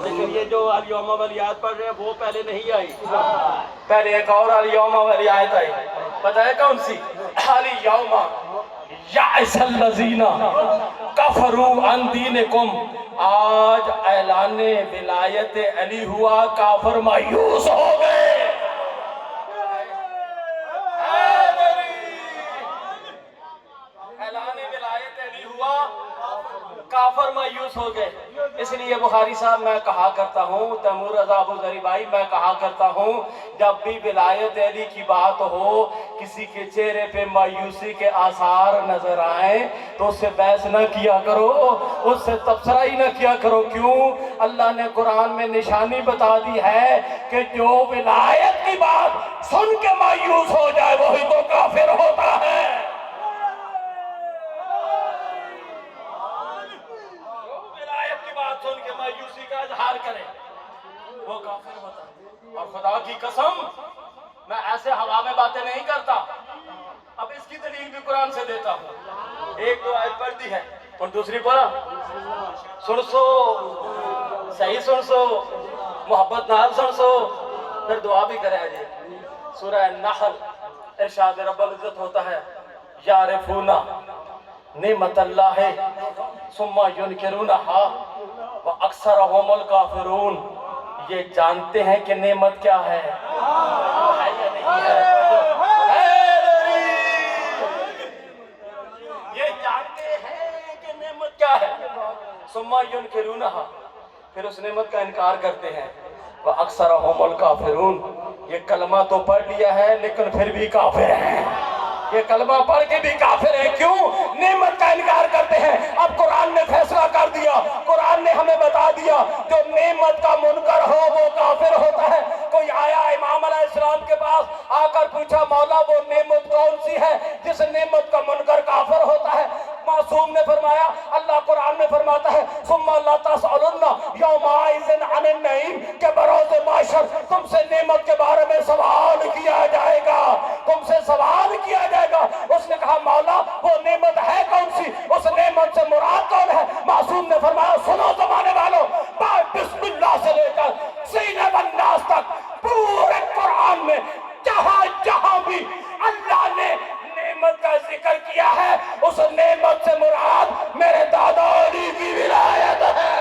لیکن یہ جو الیوم ولیات پڑھ رہے ہیں وہ پہلے نہیں آئی، پہلے ایک اور الیوم ولیات آئی، پتہ ہے کون سی؟ الیوم یئس الذین کفروا عن دینکم، آج اعلان ولایت علی ہوا، کافر مایوس ہو گئے۔ اعلان ولایت علی ہوا، کافر مایوس ہو گئے۔ اس لیے بخاری صاحب میں کہا کرتا ہوں، تیمور رضا ابو ذری بھائی میں کہا کرتا ہوں، جب بھی ولایت علی کی بات ہو، کسی کے چہرے پہ مایوسی کے آثار نظر آئیں تو اس سے بحث نہ کیا کرو، اس سے تبصرہ ہی نہ کیا کرو۔ کیوں؟ اللہ نے قرآن میں نشانی بتا دی ہے کہ جو ولایت کی بات سن کے مایوس ہو جائے وہی تو کافر ہوتا ہے۔ سن کے مایوسی کا اظہار کرے وہ کافر ہوتا ہے۔ اور خدا کی قسم میں ایسے ہوا میں باتیں نہیں کرتا، اب اس کی دلیل بھی قرآن سے دیتا ہوں۔ ایک دو آیت پڑھ دی ہے اور دوسری پڑھا، سن سو صحیح، سن سو محبت نال سن سو، پھر دعا بھی کرے جی۔ سورہ النحل ارشاد رب العزت ہوتا ہے، یعرفون نعمت اللہ ثم ینکرونہا وَأَكْثَرُهُمُ الْكَافِرُونَ، یہ جانتے ہیں کہ نعمت کیا ہے یا نہیں ہے؟ یہ جانتے ہیں کہ نعمت کیا ہے، ثُمَّ يُنْكِرُونَهَا، پھر اس نعمت کا انکار کرتے ہیں۔ وَأَكْثَرُهُمُ الْكَافِرُونَ، یہ کلمہ تو پڑھ لیا ہے لیکن پھر بھی کافر ہیں، یہ کلمہ پڑھ کے بھی کافر ہیں۔ کیوں؟ نعمت کا انکار کرتے ہیں۔ اب قرآن نے فیصلہ کر دیا، قرآن نے ہمیں بتا دیا جو نعمت کا منکر ہو وہ کافر ہوتا ہے۔ کوئی آیا امام علیہ السلام کے پاس آ کر پوچھا، مولا وہ نعمت کون سی ہے جس نعمت کا منکر کافر ہوتا ہے؟ معصوم نے فرمایا، اللہ قرآن میں فرماتا ہے ثم لا تسألن یومئذ عن النعیم، کہ بروز محشر تم سے نعمت کے بارے میں سوال کیا جائے گا، تم سے سوال کیا جائے گا۔ اس نے کہا مولا وہ نعمت ہے کون سی، اس نعمت سے مراد کون ہے؟ معصوم نے فرمایا سنو زمانے والوں، بسم اللہ سے لے کر سینہ والناس تک پورے قرآن میں جہاں جہاں بھی اللہ نے نعمت کا ذکر کیا ہے اس نعمت سے مراد میرے دادا علی کی ولایت ہے۔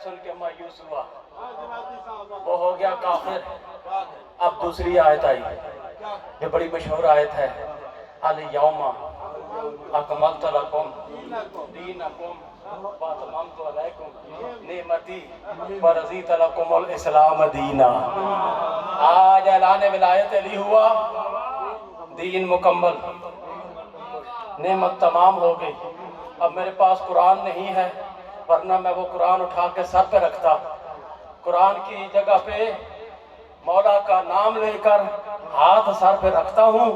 سن کے مایوس ہوا وہ ہو گیا کافر۔ اب دوسری آیت آئی، یہ بڑی مشہور آیت ہے، الیوم اکملت لکم دینکم واتممت علیکم نعمتی ورضیت لکم الاسلام دینا۔ آج اعلان ولایت علی ہوا، دین مکمل، نعمت تمام ہو گئی۔ اب میرے پاس قرآن نہیں ہے ورنہ میں وہ قرآن اٹھا کے سر پہ رکھتا، قرآن کی جگہ پہ مولا کا نام لے کر ہاتھ سر پہ رکھتا ہوں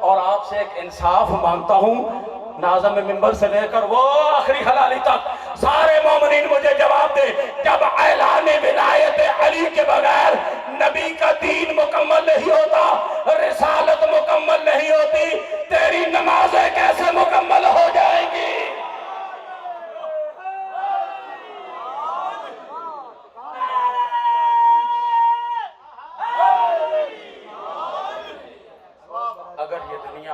اور آپ سے ایک انصاف مانگتا ہوں، ناظم ممبر سے لے کر وہ آخری حلالی تک سارے مومنین مجھے جواب دے، جب اعلان ولایت علی کے بغیر نبی کا دین مکمل نہیں ہوتا، رسالت مکمل نہیں ہوتی، تیری نمازیں کیسے مکمل ہو جائیں گی؟ اگر یہ دنیا